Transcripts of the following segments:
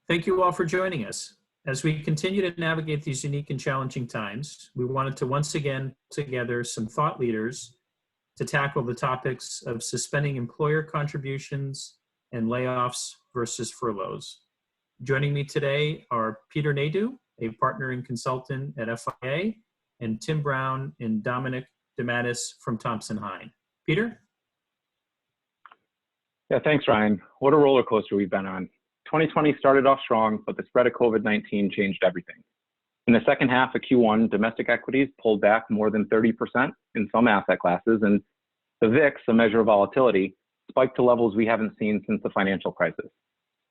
Thank you all for joining us. As we continue to navigate these unique and challenging times, we wanted to once again put together some thought leaders to tackle the topics of suspending employer contributions and layoffs versus furloughs. Joining me today are Peter Nadeau, a partner and consultant at FIA, and Tim Brown and Dominic DeMattis from Thompson Hine. Peter? Yeah, thanks, Ryan. What a roller coaster we've been on. 2020 started off strong, but the spread of COVID-19 changed everything. In the second half of Q1, domestic equities pulled back more than 30% in some asset classes, and the VIX, a measure of volatility, spiked to levels we haven't seen since the financial crisis.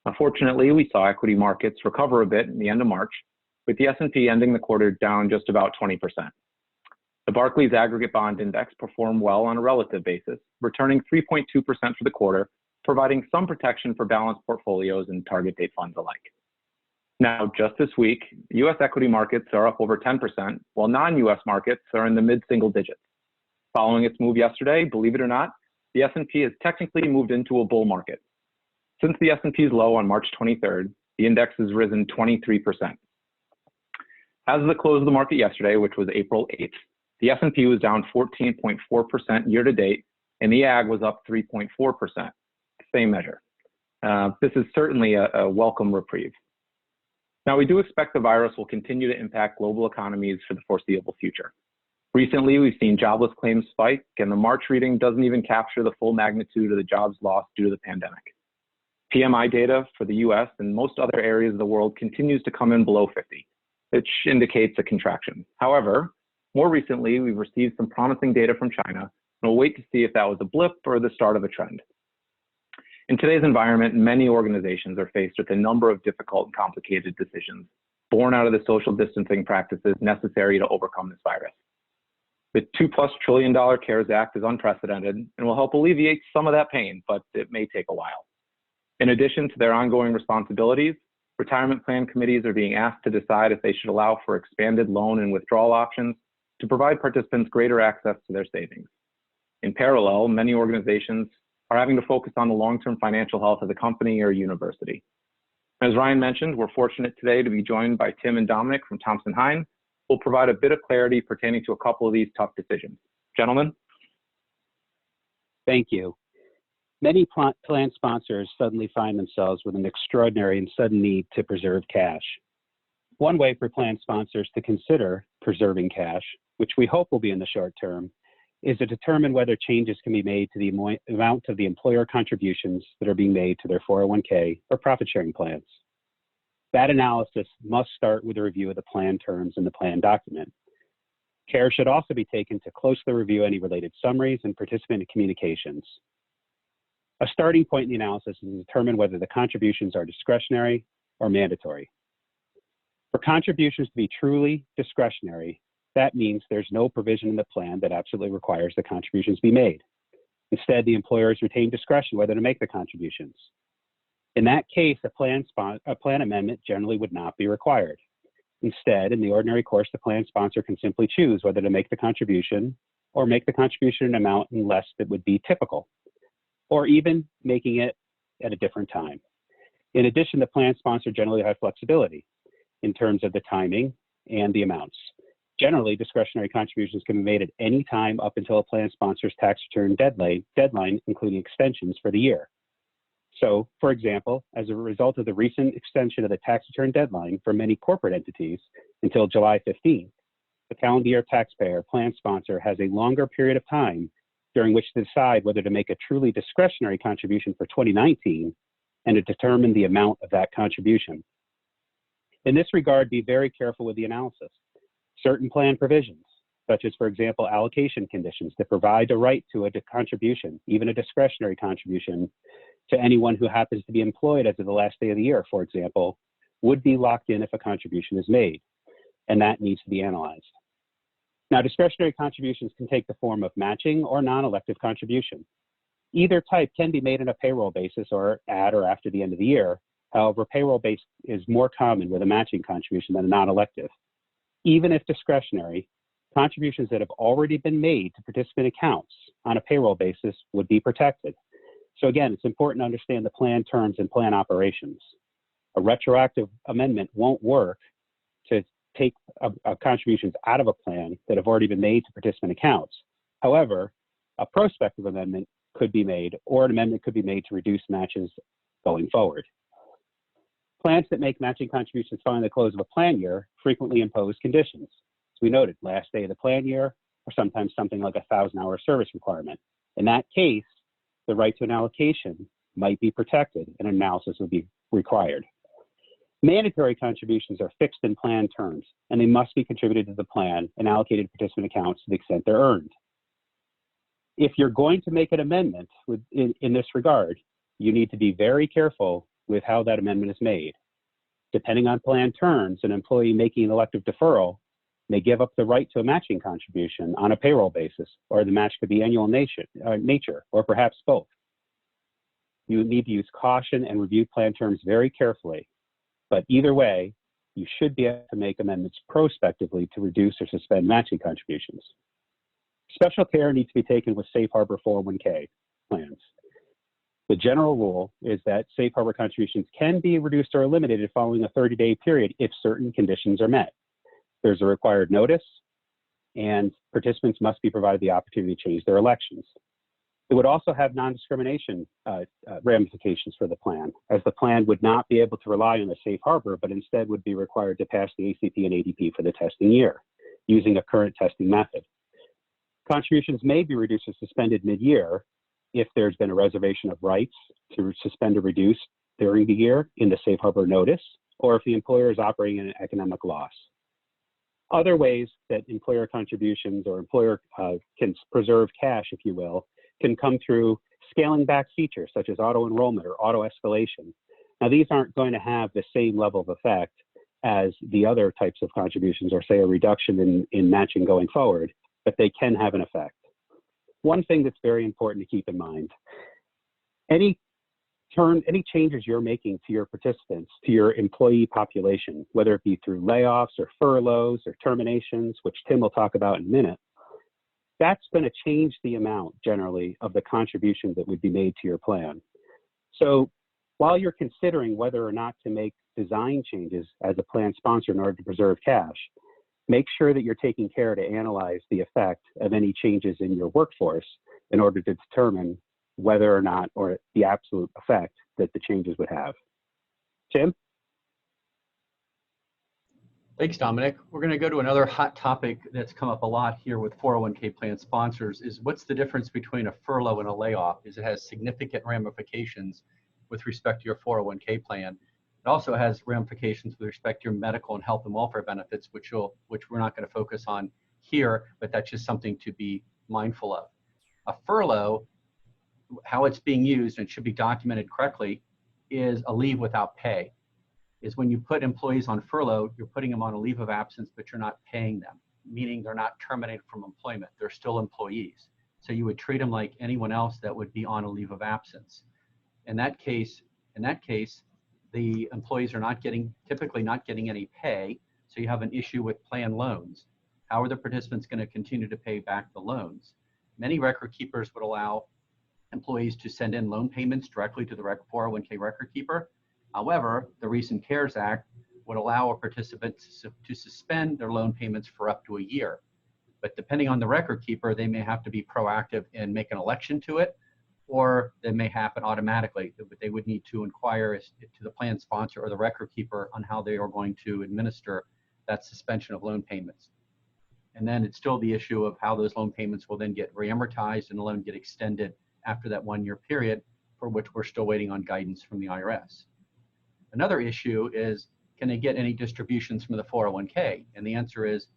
Unfortunately, we saw equity markets recover a bit in the end of March, with the S&P ending the quarter down just about 20%. The Barclays Aggregate Bond Index performed well on a relative basis, returning 3.2% for the quarter, providing some protection for balanced portfolios and target date funds alike. Now, just this week, U.S. equity markets are up over 10%, while non-U.S. markets are in the mid-single digits. Following its move yesterday, believe it or not, the S&P has technically moved into a bull market. Since the S&P's low on March 23rd, the index has risen 23%. As of the close of the market yesterday, which was April 8th, the S&P was down 14.4% year-to-date, and the AG was up 3.4%. Same measure. This is certainly a welcome reprieve. Now, we do expect the virus will continue to impact global economies for the foreseeable future. Recently, we've seen jobless claims spike, and the March reading doesn't even capture the full magnitude of the jobs lost due to the pandemic. PMI data for the US and most other areas of the world continues to come in below 50, which indicates a contraction. However, more recently, we've received some promising data from China, and we'll wait to see if that was a blip or the start of a trend. In today's environment, many organizations are faced with a number of difficult and complicated decisions born out of the social distancing practices necessary to overcome this virus. The $2+ trillion CARES Act is unprecedented and will help alleviate some of that pain, but it may take a while. In addition to their ongoing responsibilities, retirement plan committees are being asked to decide if they should allow for expanded loan and withdrawal options to provide participants greater access to their savings. In parallel, many organizations are having to focus on the long-term financial health of the company or university. As Ryan mentioned, we're fortunate today to be joined by Tim and Dominic from Thompson Hine, who will provide a bit of clarity pertaining to a couple of these tough decisions. Gentlemen? Thank you. Many plan sponsors suddenly find themselves with an extraordinary and sudden need to preserve cash. One way for plan sponsors to consider preserving cash, which we hope will be in the short term, is to determine whether changes can be made to the amount of the employer contributions that are being made to their 401k or profit-sharing plans. That analysis must start with a review of the plan terms in the plan document. Care should also be taken to closely review any related summaries and participant communications. A starting point in the analysis is to determine whether the contributions are discretionary or mandatory. For contributions to be truly discretionary, that means there's no provision in the plan that absolutely requires the contributions be made. Instead, the employers retain discretion whether to make the contributions. In that case, a plan amendment generally would not be required. Instead, in the ordinary course, the plan sponsor can simply choose whether to make the contribution or make the contribution in an amount less that would be typical, or even making it at a different time. In addition, the plan sponsor generally has flexibility in terms of the timing and the amounts. Generally, discretionary contributions can be made at any time up until a plan sponsor's tax return deadline, including extensions for the year. So, for example, as a result of the recent extension of the tax return deadline for many corporate entities until July 15th, the calendar year taxpayer plan sponsor has a longer period of time during which to decide whether to make a truly discretionary contribution for 2019 and to determine the amount of that contribution. In this regard, be very careful with the analysis. Certain plan provisions, such as, for example, allocation conditions that provide a right to a contribution, even a discretionary contribution, to anyone who happens to be employed as of the last day of the year, for example, would be locked in if a contribution is made, and that needs to be analyzed. Now, discretionary contributions can take the form of matching or non-elective contribution. Either type can be made on a payroll basis or at or after the end of the year. However, payroll-based is more common with a matching contribution than a non-elective. Even if discretionary, contributions that have already been made to participant accounts on a payroll basis would be protected. So again, it's important to understand the plan terms and plan operations. A retroactive amendment won't work to take contributions out of a plan that have already been made to participant accounts. However, a prospective amendment could be made, or an amendment could be made to reduce matches going forward. Plans that make matching contributions following the close of a plan year frequently impose conditions. As we noted, last day of the plan year, or sometimes something like a 1,000-hour service requirement. In that case, the right to an allocation might be protected and analysis would be required. Mandatory contributions are fixed in plan terms, and they must be contributed to the plan and allocated to participant accounts to the extent they're earned. If you're going to make an amendment in this regard, you need to be very careful with how that amendment is made. Depending on plan terms, an employee making an elective deferral may give up the right to a matching contribution on a payroll basis, or the match could be annual nature, or perhaps both. You need to use caution and review plan terms very carefully, but either way, you should be able to make amendments prospectively to reduce or suspend matching contributions. Special care needs to be taken with Safe Harbor 401k plans. The general rule is that Safe Harbor contributions can be reduced or eliminated following a 30-day period if certain conditions are met. There's a required notice, and participants must be provided the opportunity to change their elections. It would also have non-discrimination ramifications for the plan, as the plan would not be able to rely on the Safe Harbor, but instead would be required to pass the ACP and ADP for the testing year, using a current testing method. Contributions may be reduced or suspended mid-year if there's been a reservation of rights to suspend or reduce during the year in the Safe Harbor notice, or if the employer is operating in an economic loss. Other ways that employer contributions or employer can preserve cash, if you will, can come through scaling back features such as auto enrollment or auto escalation. Now, these aren't going to have the same level of effect as the other types of contributions, or say a reduction in matching going forward, but they can have an effect. One thing that's very important to keep in mind, any changes you're making to your participants, to your employee population, whether it be through layoffs or furloughs or terminations, which Tim will talk about in a minute, that's going to change the amount generally of the contribution that would be made to your plan. So while you're considering whether or not to make design changes as a plan sponsor in order to preserve cash, make sure that you're taking care to analyze the effect of any changes in your workforce in order to determine whether or not, or the absolute effect that the changes would have. Tim? Thanks, Dominic. We're going to go to another hot topic that's come up a lot here with 401k plan sponsors is what's the difference between a furlough and a layoff? Is it has significant ramifications with respect to your 401k plan. It also has ramifications with respect to your medical and health and welfare benefits, which we're not going to focus on here, but that's just something to be mindful of. A furlough, how it's being used, and it should be documented correctly, is a leave without pay. Is when you put employees on furlough, you're putting them on a leave of absence, but you're not paying them, meaning they're not terminated from employment. They're still employees. So you would treat them like anyone else that would be on a leave of absence. In that case, the employees are typically not getting any pay, so you have an issue with plan loans. How are the participants going to continue to pay back the loans? Many record keepers would allow employees to send in loan payments directly to the 401k record keeper. However, the recent CARES Act would allow a participant to suspend their loan payments for up to a year. But depending on the record keeper, they may have to be proactive and make an election to it, or that may happen automatically. But they would need to inquire to the plan sponsor or the record keeper on how they are going to administer that suspension of loan payments. And then it's still the issue of how those loan payments will then get reamortized and the loan get extended after that 1 year period, for which we're still waiting on guidance from the IRS. Another issue is, can they get any distributions from the 401k? And the answer is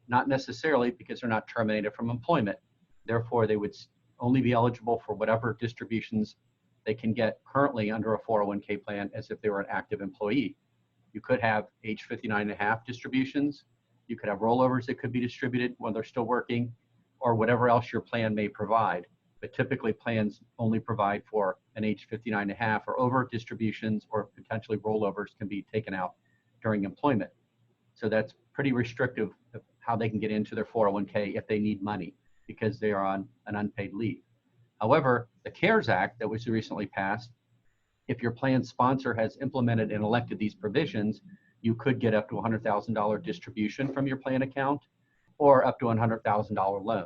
not necessarily, because they're not terminated from employment. Therefore, they would only be eligible for whatever distributions they can get currently under a 401k plan as if they were an active employee. You could have age 59.5 distributions. You could have rollovers that could be distributed when they're still working, or whatever else your plan may provide. But typically plans only provide for an age 59.5 or over distributions, or potentially rollovers can be taken out during employment. So that's pretty restrictive of how they can get into their 401k if they need money because they are on an unpaid leave. However, the CARES Act that was recently passed If your plan sponsor has implemented and elected these provisions, you could get up to a $100,000 distribution from your plan account or up to a $100,000 loan.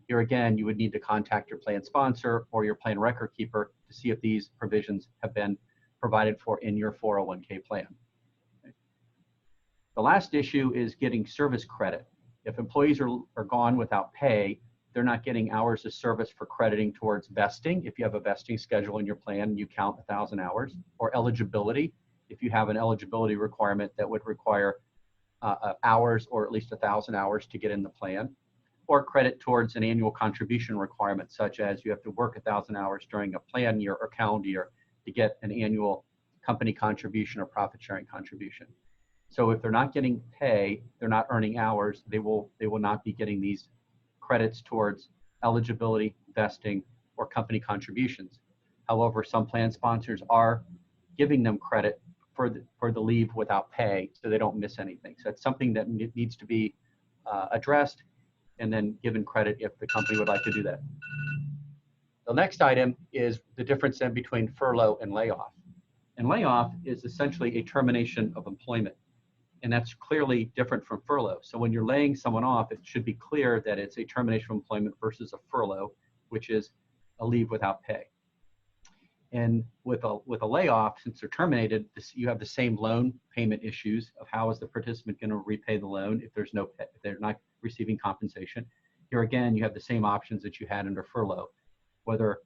Here again, you would need to contact your plan sponsor or your plan record keeper to see if these provisions have been provided for in your 401k plan. The last issue is getting service credit. If employees are gone without pay, they're not getting hours of service for crediting towards vesting. If you have a vesting schedule in your plan, you count 1,000 hours, or eligibility. If you have an eligibility requirement that would require hours or at least 1,000 hours to get in the plan, or credit towards an annual contribution requirement, such as you have to work 1,000 hours during a plan year or calendar year to get an annual company contribution or profit sharing contribution. So if they're not getting pay, they're not earning hours, they will not be getting these credits towards eligibility, vesting, or company contributions. However, some plan sponsors are giving them credit for the leave without pay, so they don't miss anything. So it's something that needs to be addressed and then given credit if the company would like to do that. The next item is the difference then between furlough and layoff. And layoff is essentially a termination of employment. And that's clearly different from furlough. So when you're laying someone off, it should be clear that it's a termination of employment versus a furlough, which is a leave without pay. And with a layoff, since they're terminated, you have the same loan payment issues of how is the participant going to repay the loan if they're not receiving compensation. Here again, you have the same options that you had under furlough, whether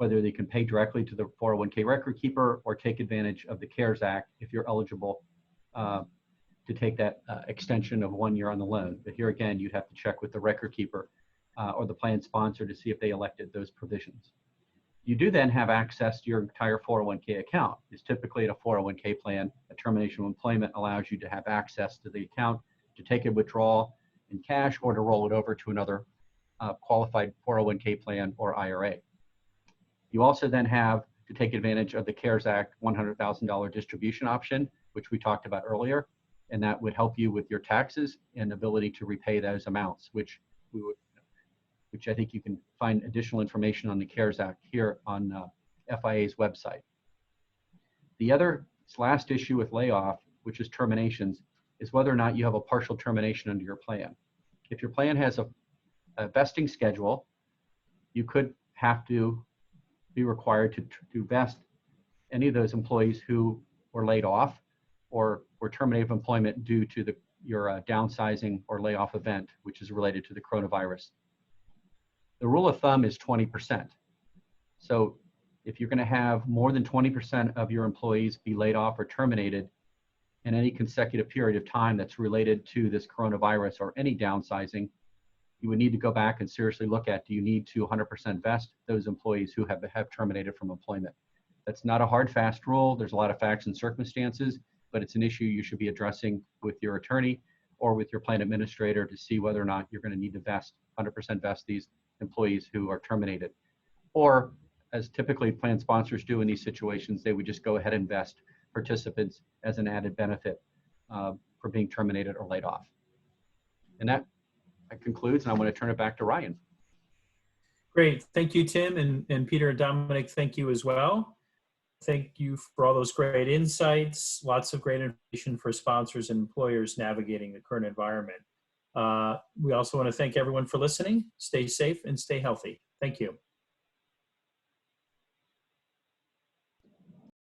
they can pay directly to the 401k record keeper or take advantage of the CARES Act if you're eligible to take that extension of 1 year on the loan. But here again, you'd have to check with the record keeper or the plan sponsor to see if they elected those provisions. You do then have access to your entire 401k account. It's typically in a 401k plan, a termination of employment allows you to have access to the account to take a withdrawal in cash or to roll it over to another qualified 401k plan or IRA. You also then have to take advantage of the CARES Act $100,000 distribution option, which we talked about earlier, and that would help you with your taxes and ability to repay those amounts, which I think you can find additional information on the CARES Act here on FIA's website. The last issue with layoff, which is terminations, is whether or not you have a partial termination under your plan. If your plan has a vesting schedule, you could have to be required to vest any of those employees who were laid off or were terminated from employment due to your downsizing or layoff event, which is related to the coronavirus. The rule of thumb is 20%. So if you're going to have more than 20% of your employees be laid off or terminated in any consecutive period of time that's related to this coronavirus or any downsizing, you would need to go back and seriously look at, do you need to 100% vest those employees who have terminated from employment? That's not a hard, fast rule. There's a lot of facts and circumstances, but it's an issue you should be addressing with your attorney or with your plan administrator to see whether or not you're going to need to 100% vest these employees who are terminated. Or, as typically plan sponsors do in these situations, they would just go ahead and vest participants as an added benefit for being terminated or laid off. And that concludes, and I want to turn it back to Ryan. Great. Thank you, Tim, and Peter and Dominic, thank you as well. Thank you for all those great insights, lots of great information for sponsors and employers navigating the current environment. We also want to thank everyone for listening. Stay safe and stay healthy. Thank you.